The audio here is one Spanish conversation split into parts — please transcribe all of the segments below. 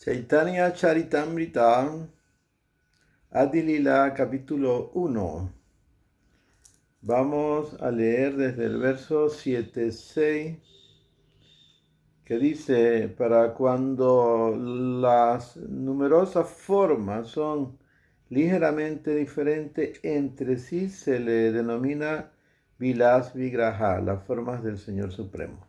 Chaitanya Charitamrita, Adi-lila, capítulo 1. Vamos a leer desde el verso 7-6, que dice: para cuando las numerosas formas son ligeramente diferentes entre sí, se le denomina Vilas Vigraha, las formas del Señor Supremo.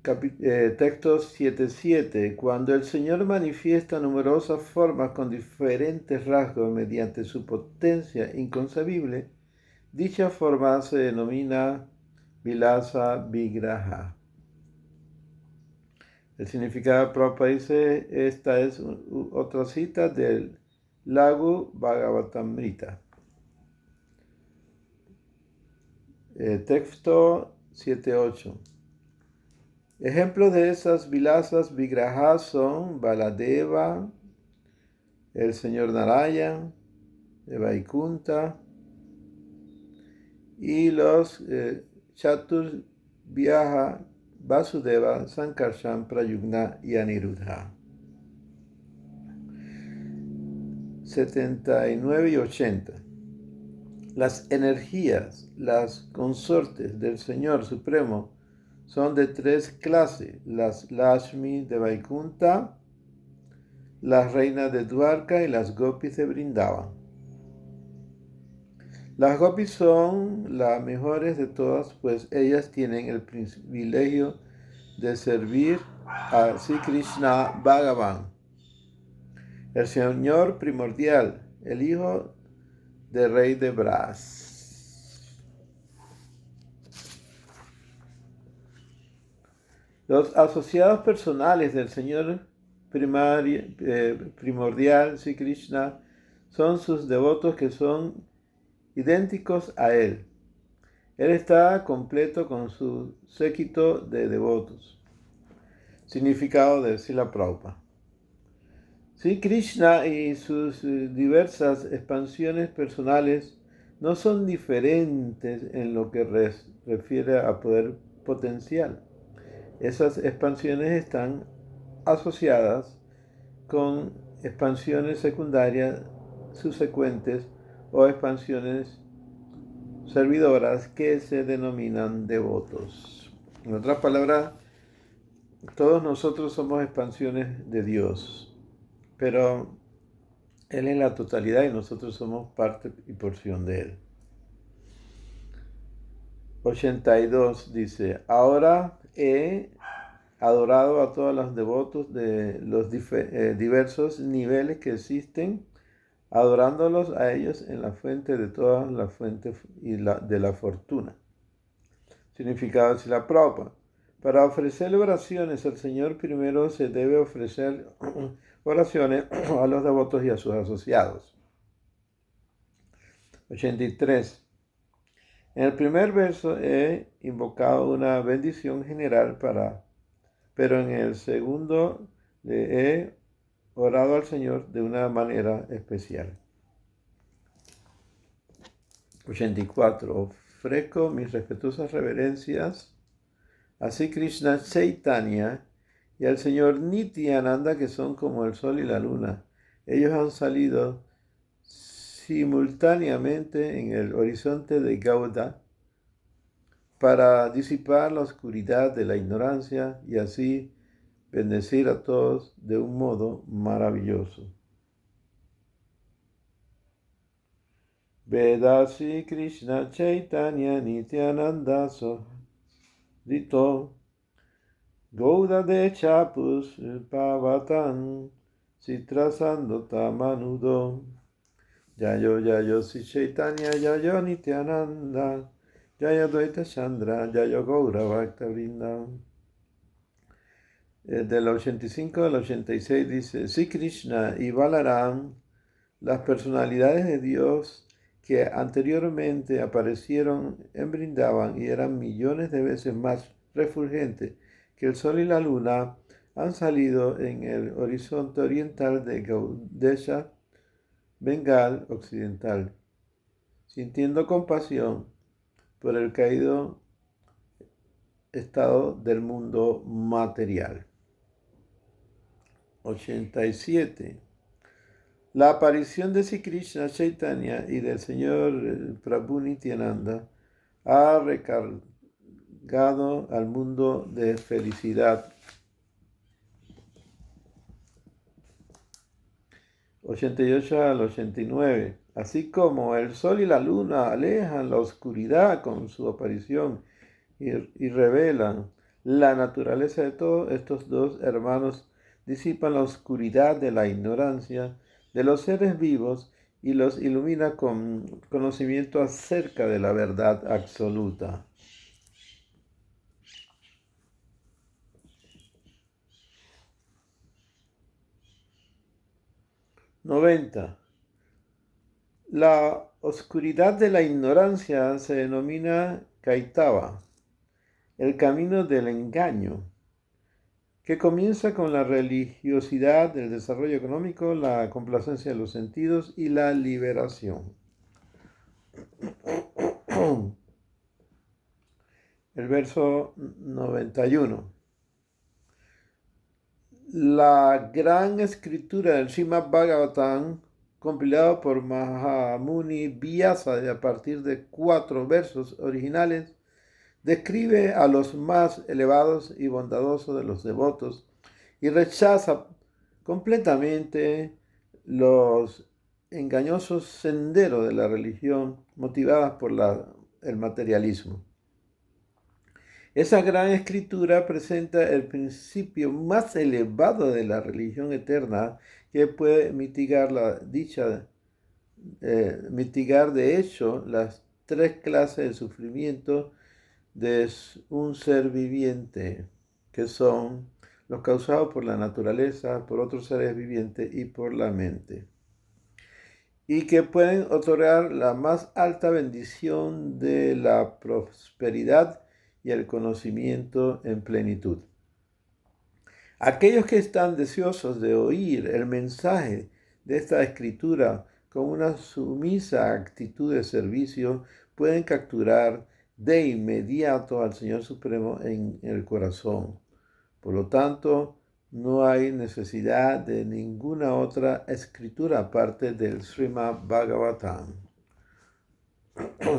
Texto 7.7. Cuando el Señor manifiesta numerosas formas con diferentes rasgos mediante su potencia inconcebible, dicha forma se denomina Vilasa Vigraha. El significado de Prabhupada dice: esta es otra cita del Lagu Bhagavatamrita. Texto 7.8. Ejemplos de esas vilasas vigrajas son Baladeva, el señor Narayana, de Vaikunta, y los Chaturvyaja, Vasudeva, Sankarshan, Prayugna y Aniruddha. 79 y 80. Las energías, las consortes del Señor Supremo, son de tres clases: las Lakshmi de Vaikunta, las reinas de Dwarka y las Gopis de Vrindavan. Las Gopis son las mejores de todas, pues ellas tienen el privilegio de servir a Sri Krishna Bhagavan, el Señor primordial, el hijo del rey de Braj. Los asociados personales del Señor primordial, Sri Krishna, son sus devotos que son idénticos a él. Él está completo con su séquito de devotos. Significado de Srila Prabhupada. Sri Krishna y sus diversas expansiones personales no son diferentes en lo que refiere a poder potencial. Esas expansiones están asociadas con expansiones secundarias subsecuentes o expansiones servidoras que se denominan devotos. En otras palabras, todos nosotros somos expansiones de Dios, pero Él es la totalidad y nosotros somos parte y porción de Él. 82 dice: ahora he adorado a todos los devotos de los diversos niveles que existen, adorándolos a ellos en la fuente de todas las fuentes y de la fortuna. Significado de la Prabhupada. Para ofrecer oraciones al Señor, primero se debe ofrecer oraciones a los devotos y a sus asociados. 83. En el primer verso he invocado una bendición general pero en el segundo le he orado al Señor de una manera especial. 84. Ofrezco mis respetuosas reverencias a Sri Krishna Chaitanya y al Señor Nityananda, que son como el sol y la luna. Ellos han salido simultáneamente en el horizonte de Gauda para disipar la oscuridad de la ignorancia y así bendecir a todos de un modo maravilloso. Vedasi Krishna Chaitanya Nityananda Dito Gouda de Chapus Pavatan Citrasando Tamanudo Yayo Yayo Si Chaitanya Yayo Nityananda Yayo Dvaita Chandra Yayo Gaura Bhakta Vrinda. Del 85 al 86 dice: Sri Krishna y Balaram, las personalidades de Dios que anteriormente aparecieron en Vrindavan y eran millones de veces más refulgentes que el sol y la luna, han salido en el horizonte oriental de Gaudesha, Bengal occidental, sintiendo compasión por el caído estado del mundo material. 87. La aparición de Sri Krishna Chaitanya y del Señor Prabhu Nityananda ha recargado al mundo de felicidad. 88 al 89. Así como el sol y la luna alejan la oscuridad con su aparición y revelan la naturaleza de todos, estos dos hermanos disipan la oscuridad de la ignorancia de los seres vivos y los ilumina con conocimiento acerca de la verdad absoluta. 90. La oscuridad de la ignorancia se denomina Kaitava, el camino del engaño, que comienza con la religiosidad, el desarrollo económico, la complacencia de los sentidos y la liberación. El verso 91. La gran escritura del Srimad Bhagavatam, compilado por Mahamuni Vyasa a partir de 4 versos originales, describe a los más elevados y bondadosos de los devotos y rechaza completamente los engañosos senderos de la religión motivadas por el materialismo. Esa gran escritura presenta el principio más elevado de la religión eterna que puede mitigar mitigar de hecho las 3 clases de sufrimiento de un ser viviente, que son los causados por la naturaleza, por otros seres vivientes y por la mente, y que pueden otorgar la más alta bendición de la prosperidad y el conocimiento en plenitud. Aquellos que están deseosos de oír el mensaje de esta escritura con una sumisa actitud de servicio pueden capturar de inmediato al Señor Supremo en el corazón. Por lo tanto, no hay necesidad de ninguna otra escritura aparte del Srimad Bhagavatam.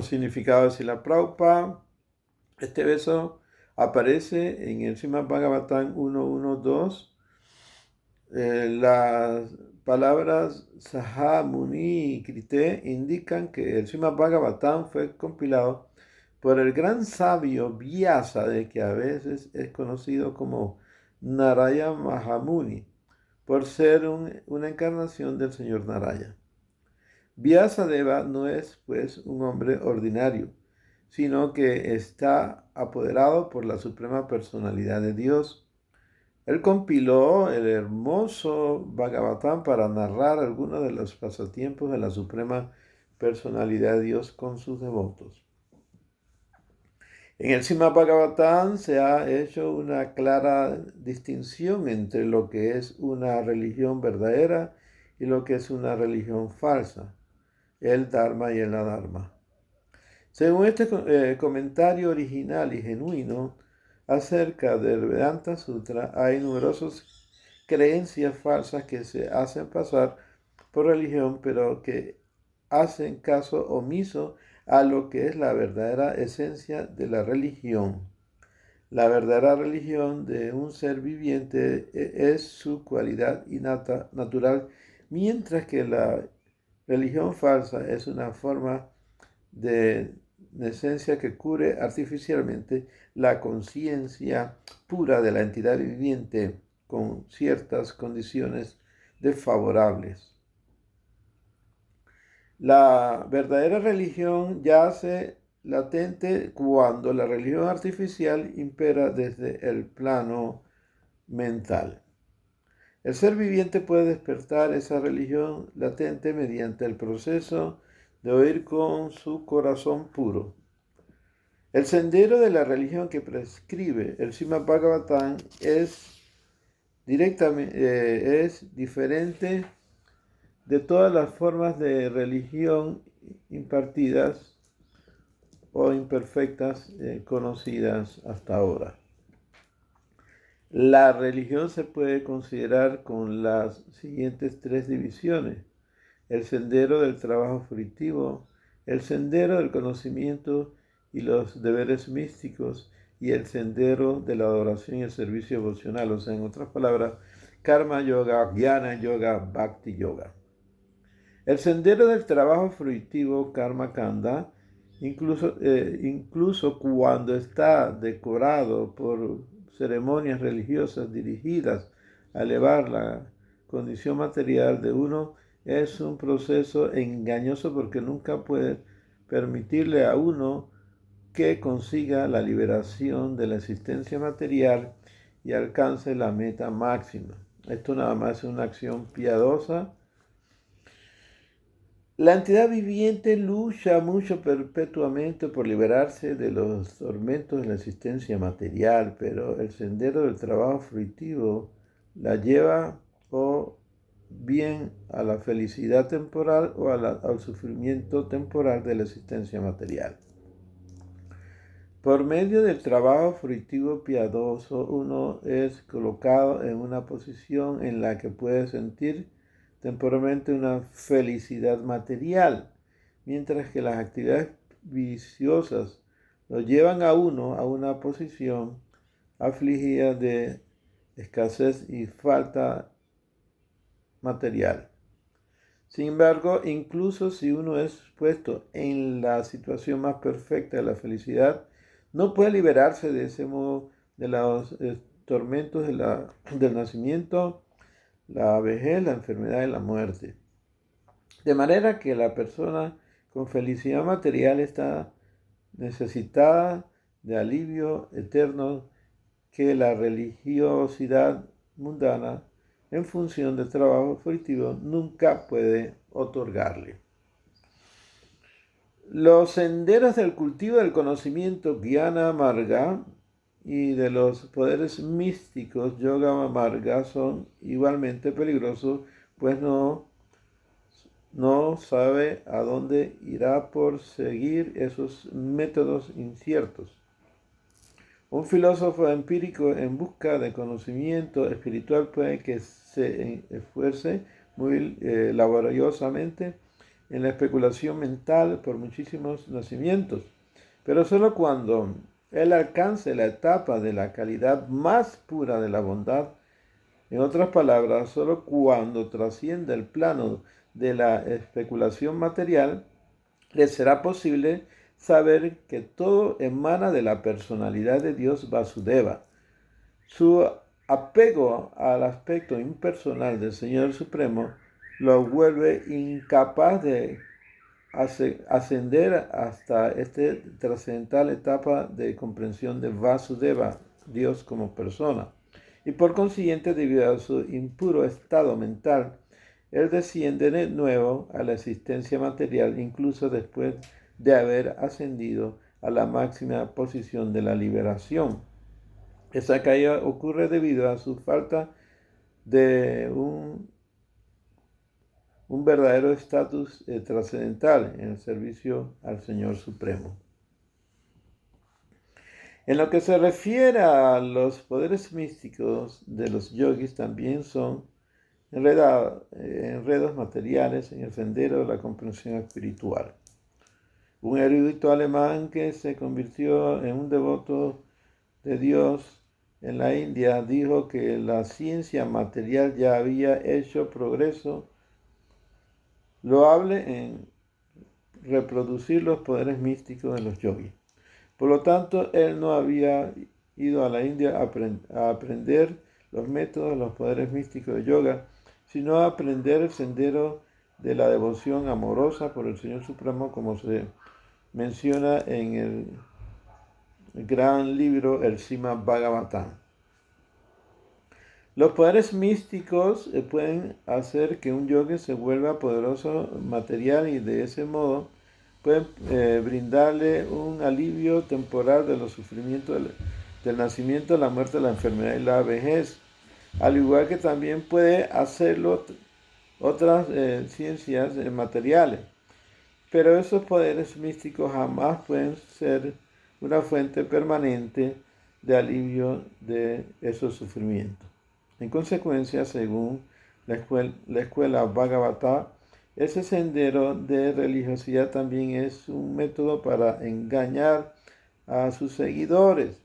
Significado de Srila Prabhupada. Este verso aparece en el Srimad Bhagavatam 1.1.2. Las palabras Saha, Muni y Krite indican que el Srimad Bhagavatam fue compilado por el gran sabio Vyasa, de que a veces es conocido como Narayana Mahamuni, por ser una encarnación del señor Narayana. Vyasadeva no es, pues, un hombre ordinario, sino que está apoderado por la suprema personalidad de Dios. Él compiló el hermoso Bhagavatam para narrar algunos de los pasatiempos de la suprema personalidad de Dios con sus devotos. En el Srimad Bhagavatam se ha hecho una clara distinción entre lo que es una religión verdadera y lo que es una religión falsa, el Dharma y el Adharma. Según este comentario original y genuino acerca del Vedanta Sutra, hay numerosas creencias falsas que se hacen pasar por religión, pero que hacen caso omiso a lo que es la verdadera esencia de la religión. La verdadera religión de un ser viviente es su cualidad innata, natural, mientras que la religión falsa es una forma de esencia que cure artificialmente la conciencia pura de la entidad viviente con ciertas condiciones desfavorables. La verdadera religión yace latente cuando la religión artificial impera desde el plano mental. El ser viviente puede despertar esa religión latente mediante el proceso de oír con su corazón puro. El sendero de la religión que prescribe el Srimad Bhagavatam es diferente de todas las formas de religión impartidas o imperfectas conocidas hasta ahora. La religión se puede considerar con las siguientes tres divisiones: el sendero del trabajo fruitivo, el sendero del conocimiento y los deberes místicos, y el sendero de la adoración y el servicio devocional, o sea, en otras palabras, karma yoga, jnana yoga, bhakti yoga. El sendero del trabajo fruitivo, karma kanda, incluso cuando está decorado por ceremonias religiosas dirigidas a elevar la condición material de uno, es un proceso engañoso porque nunca puede permitirle a uno que consiga la liberación de la existencia material y alcance la meta máxima. Esto nada más es una acción piadosa. La entidad viviente lucha mucho perpetuamente por liberarse de los tormentos de la existencia material, pero el sendero del trabajo fruitivo la lleva o bien a la felicidad temporal o al sufrimiento temporal de la existencia material. Por medio del trabajo fruitivo piadoso, uno es colocado en una posición en la que puede sentir temporalmente una felicidad material, mientras que las actividades viciosas lo llevan a uno a una posición afligida de escasez y falta material. Sin embargo, incluso si uno es puesto en la situación más perfecta de la felicidad, no puede liberarse de ese modo de los tormentos del nacimiento, la vejez, la enfermedad y la muerte. De manera que la persona con felicidad material está necesitada de alivio eterno que la religiosidad mundana, en función del trabajo fruitivo, nunca puede otorgarle. Los senderos del cultivo del conocimiento jnana marga y de los poderes místicos yoga marga son igualmente peligrosos, pues no sabe a dónde irá por seguir esos métodos inciertos. Un filósofo empírico en busca de conocimiento espiritual puede que se esfuerce muy laboriosamente en la especulación mental por muchísimos nacimientos, pero solo cuando él alcance la etapa de la calidad más pura de la bondad, en otras palabras, solo cuando trascienda el plano de la especulación material, le será posible saber que todo emana de la personalidad de Dios Vasudeva. Su apego al aspecto impersonal del Señor Supremo lo vuelve incapaz de ascender hasta esta trascendental etapa de comprensión de Vasudeva, Dios como persona. Y por consiguiente, debido a su impuro estado mental, él desciende de nuevo a la existencia material, incluso después de haber ascendido a la máxima posición de la liberación. Esa caída ocurre debido a su falta de un verdadero estatus trascendental en el servicio al Señor Supremo. En lo que se refiere a los poderes místicos de los yogis, también son enredos materiales en el sendero de la comprensión espiritual. Un erudito alemán que se convirtió en un devoto de Dios en la India dijo que la ciencia material ya había hecho progreso loable en reproducir los poderes místicos de los yogis. Por lo tanto, él no había ido a la India a aprender los métodos, los poderes místicos de yoga, sino a aprender el sendero de la devoción amorosa por el Señor Supremo, como se menciona en el gran libro, el Srimad Bhagavatam. Los poderes místicos pueden hacer que un yogi se vuelva poderoso material y de ese modo pueden brindarle un alivio temporal de los sufrimientos del nacimiento, la muerte, la enfermedad y la vejez. Al igual que también puede hacerlo otras ciencias materiales. pero esos poderes místicos jamás pueden ser una fuente permanente de alivio de esos sufrimientos. En consecuencia, según la escuela Bhagavata, ese sendero de religiosidad también es un método para engañar a sus seguidores.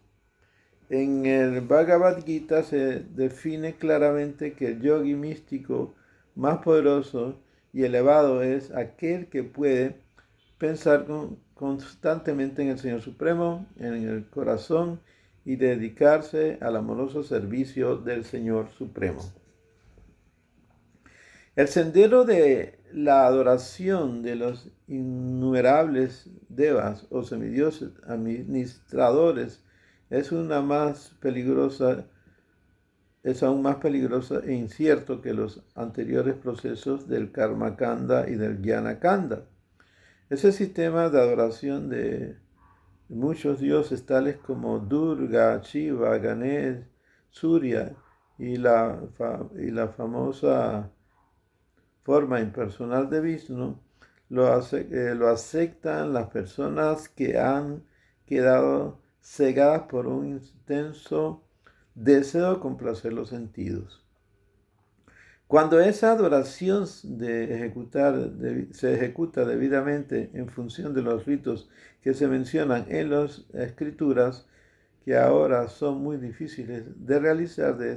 En el Bhagavad Gita se define claramente que el yogi místico más poderoso y elevado es aquel que puede pensar constantemente en el Señor Supremo, en el corazón y dedicarse al amoroso servicio del Señor Supremo. El sendero de la adoración de los innumerables devas o semidioses administradores es aún más peligrosa e incierto que los anteriores procesos del Karma Kanda y del Jnana Kanda. Ese sistema de adoración de muchos dioses tales como Durga, Shiva, Ganesh, Surya y la famosa forma impersonal de Vishnu lo aceptan las personas que han quedado cegadas por un intenso deseo de complacer los sentidos. Cuando esa adoración se ejecuta debidamente en función de los ritos que se mencionan en las escrituras, que ahora son muy difíciles de realizar de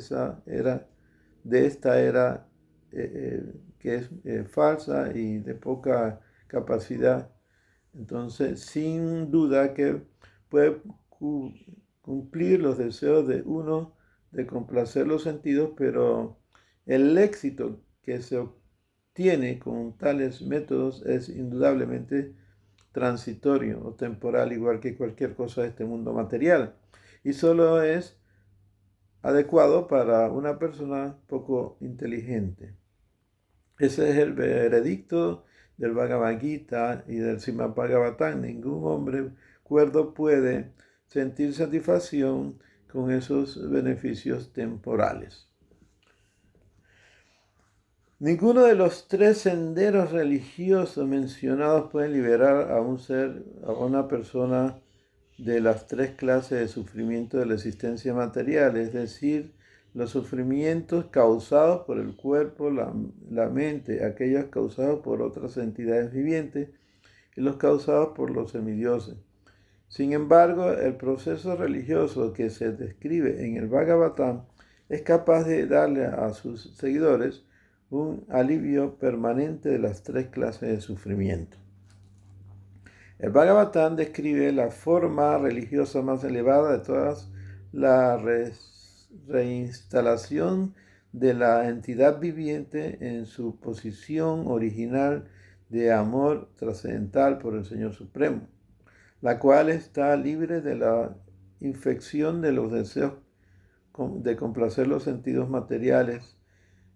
esta era que es falsa y de poca capacidad, entonces sin duda que puede cumplir los deseos de uno de complacer los sentidos, pero el éxito que se obtiene con tales métodos es indudablemente transitorio o temporal, igual que cualquier cosa de este mundo material, y solo es adecuado para una persona poco inteligente. Ese es el veredicto del Bhagavad Gita y del Srimad Bhagavatam. Ningún hombre cuerdo puede sentir satisfacción con esos beneficios temporales. Ninguno de los tres senderos religiosos mencionados puede liberar a una persona de las tres clases de sufrimiento de la existencia material, es decir, los sufrimientos causados por el cuerpo, la mente, aquellos causados por otras entidades vivientes y los causados por los semidioses. Sin embargo, el proceso religioso que se describe en el Bhagavatam es capaz de darle a sus seguidores un alivio permanente de las tres clases de sufrimiento. El Bhagavatam describe la forma religiosa más elevada de todas, la reinstalación de la entidad viviente en su posición original de amor trascendental por el Señor Supremo, la cual está libre de la infección de los deseos de complacer los sentidos materiales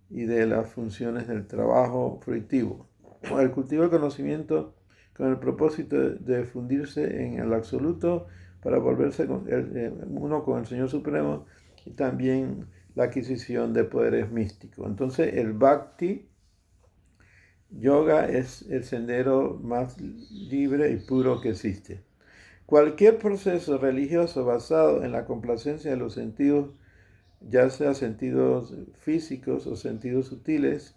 y de las funciones del trabajo fruitivo. El cultivo del conocimiento con el propósito de fundirse en el absoluto para volverse uno con el Señor Supremo, y también la adquisición de poderes místicos. Entonces el Bhakti Yoga es el sendero más libre y puro que existe. Cualquier proceso religioso basado en la complacencia de los sentidos, ya sea sentidos físicos o sentidos sutiles,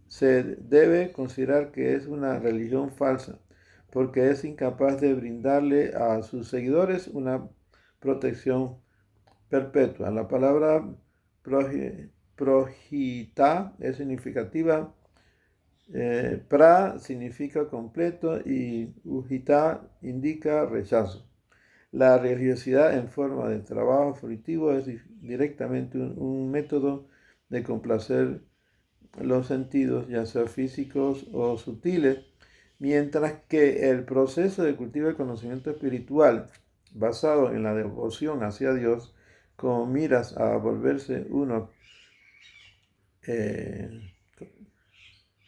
se debe considerar que es una religión falsa, porque es incapaz de brindarle a sus seguidores una protección perpetua. La palabra projita es significativa. Pra significa completo y ujita indica rechazo. La religiosidad en forma de trabajo fruitivo es directamente un método de complacer los sentidos, ya sea físicos o sutiles, mientras que el proceso de cultivo del conocimiento espiritual, basado en la devoción hacia Dios, con miras a volverse uno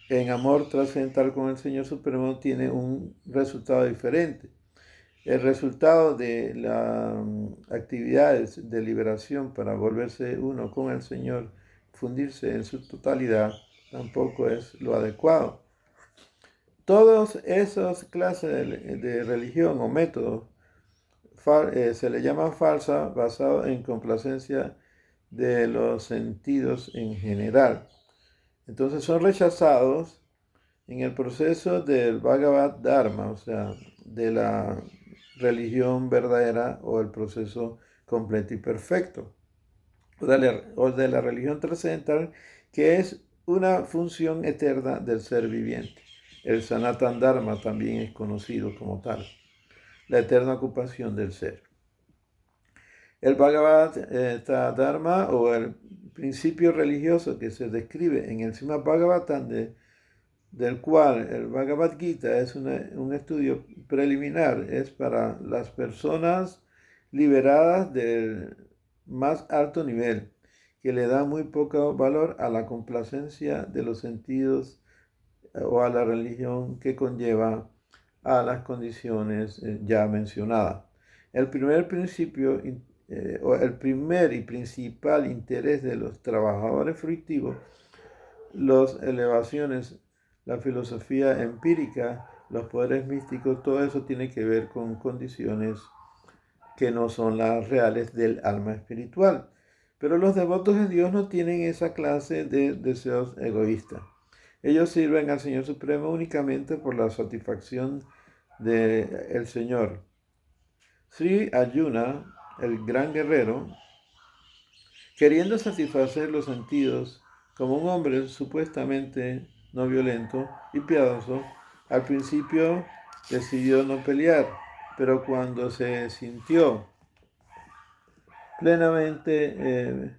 en amor trascendental con el Señor Supremo, tiene un resultado diferente. El resultado de las actividades de liberación para volverse uno con el Señor, fundirse en su totalidad, tampoco es lo adecuado. Todas esas clases de religión o métodos se le llama falsa, basado en complacencia de los sentidos en general. Entonces son rechazados en el proceso del Bhagavad Dharma, o sea, de la religión verdadera o el proceso completo y perfecto, o de la religión trascendental, que es una función eterna del ser viviente. El Sanatan Dharma también es conocido como tal, la eterna ocupación del ser. El Bhagavad Dharma o el principio religioso que se describe en el Srimad Bhagavatam, del cual el Bhagavad Gita es un estudio preliminar, es para las personas liberadas del más alto nivel, que le da muy poco valor a la complacencia de los sentidos o a la religión que conlleva a las condiciones ya mencionadas. El primer principio o el primer y principal interés de los trabajadores fructivos, las elevaciones, la filosofía empírica, los poderes místicos, todo eso tiene que ver con condiciones que no son las reales del alma espiritual. Pero los devotos de Dios no tienen esa clase de deseos egoístas. Ellos sirven al Señor Supremo únicamente por la satisfacción del Señor. Sri Arjuna, el gran guerrero, queriendo satisfacer los sentidos como un hombre supuestamente no violento y piadoso, al principio decidió no pelear, pero cuando se sintió plenamente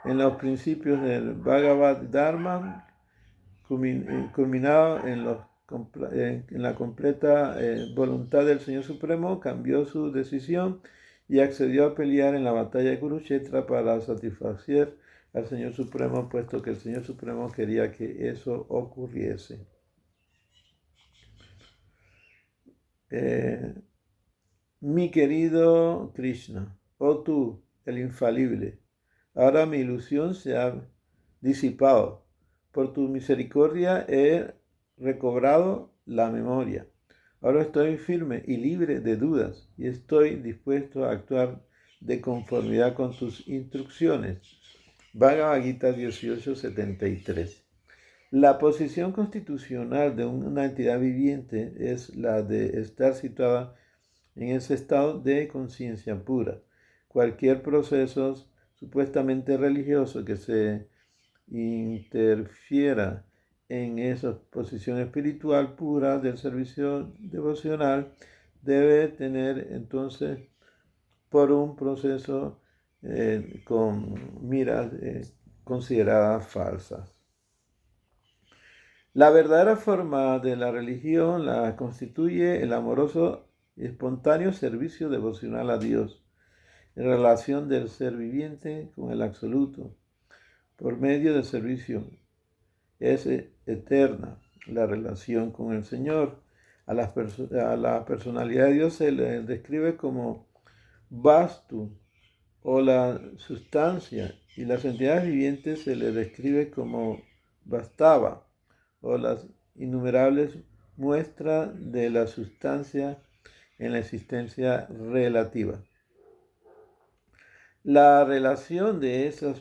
en los principios del Bhagavad Dharma, culminado en la completa voluntad del Señor Supremo, cambió su decisión y accedió a pelear en la batalla de Kurukshetra para satisfacer al Señor Supremo, puesto que el Señor Supremo quería que eso ocurriese. Mi querido Krishna, oh tú, el infalible, ahora mi ilusión se ha disipado. Por tu misericordia he recobrado la memoria. Ahora estoy firme y libre de dudas y estoy dispuesto a actuar de conformidad con tus instrucciones. Bhagavad Gita 18:73. La posición constitucional de una entidad viviente es la de estar situada en ese estado de conciencia pura. Cualquier proceso supuestamente religioso que se interfiera en esa posición espiritual pura del servicio devocional debe tener entonces por un proceso con miras consideradas falsas. La verdadera forma de la religión la constituye el amoroso y espontáneo servicio devocional a Dios, en relación del ser viviente con el absoluto. Por medio del servicio es eterna la relación con el Señor. A la personalidad de Dios se le describe como Vastu o la sustancia, y las entidades vivientes se le describe como Vastava o las innumerables muestras de la sustancia en la existencia relativa. La relación de esas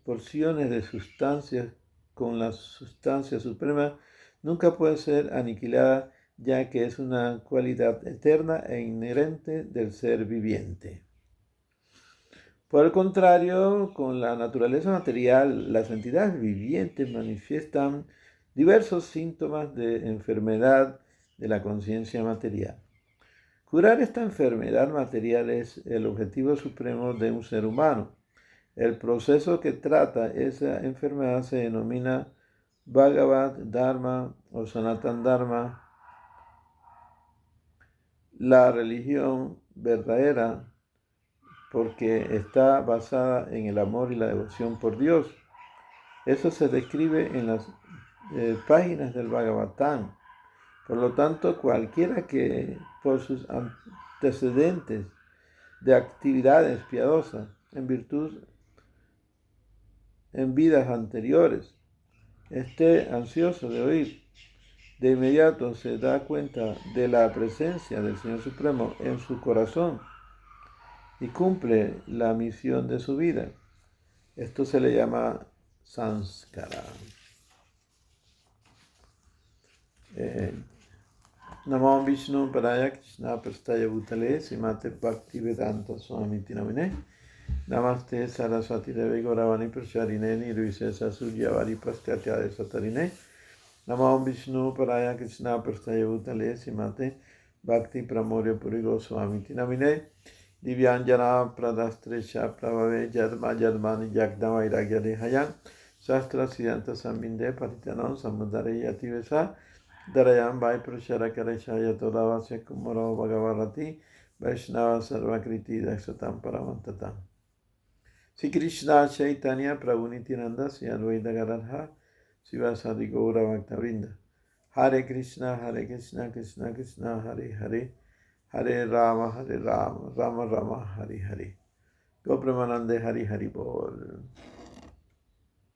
porciones de sustancias con la sustancia suprema nunca puede ser aniquilada, ya que es una cualidad eterna e inherente del ser viviente. Por el contrario, con la naturaleza material, las entidades vivientes manifiestan diversos síntomas de enfermedad de la conciencia material. Curar esta enfermedad material es el objetivo supremo de un ser humano. El proceso que trata esa enfermedad se denomina Bhagavad Dharma o Sanatan Dharma. La religión verdadera, porque está basada en el amor y la devoción por Dios. Eso se describe en las páginas del Bhagavatam. Por lo tanto, cualquiera que por sus antecedentes de actividades piadosas en vidas anteriores esté ansioso de oír de inmediato se da cuenta de la presencia del Señor Supremo en su corazón y cumple la misión de su vida. Esto se le llama sanskara. Namo Vishnu Padaya Krishna Prastaya Bhutale Srimate Bhaktivedanta Swami Namine Namaste Saraswati Devi Gauravani Pracharine Nirvisesa Suryavari Pastyatya Satarine Namo Vishnu Padaya Krishna Prastaya Bhutale Srimate Bhakti Pramoria Purigo Swami Namine Divyanjana Pradastresha Pravave Jadma Jadmani Jagdama Iragya Dehayan Sastra Siddhanta Sambinde Patitanam Samudare Yativesa Darayam Vai Prashara Kareshaya Todavasya Kumaro Bhagavarati Vaishnava Sarvakriti Daksatam Paramantatam. Sri Krishna Chaitanya Prabhu Nityananda Sri Advaita Gadadhar Sivasadi Gaura Bhaktavrinda Hare Krishna Krishna Krishna Hare Hare Hare Rama Rama Rama Hare Hare Go Premanande Hari Hari Bol.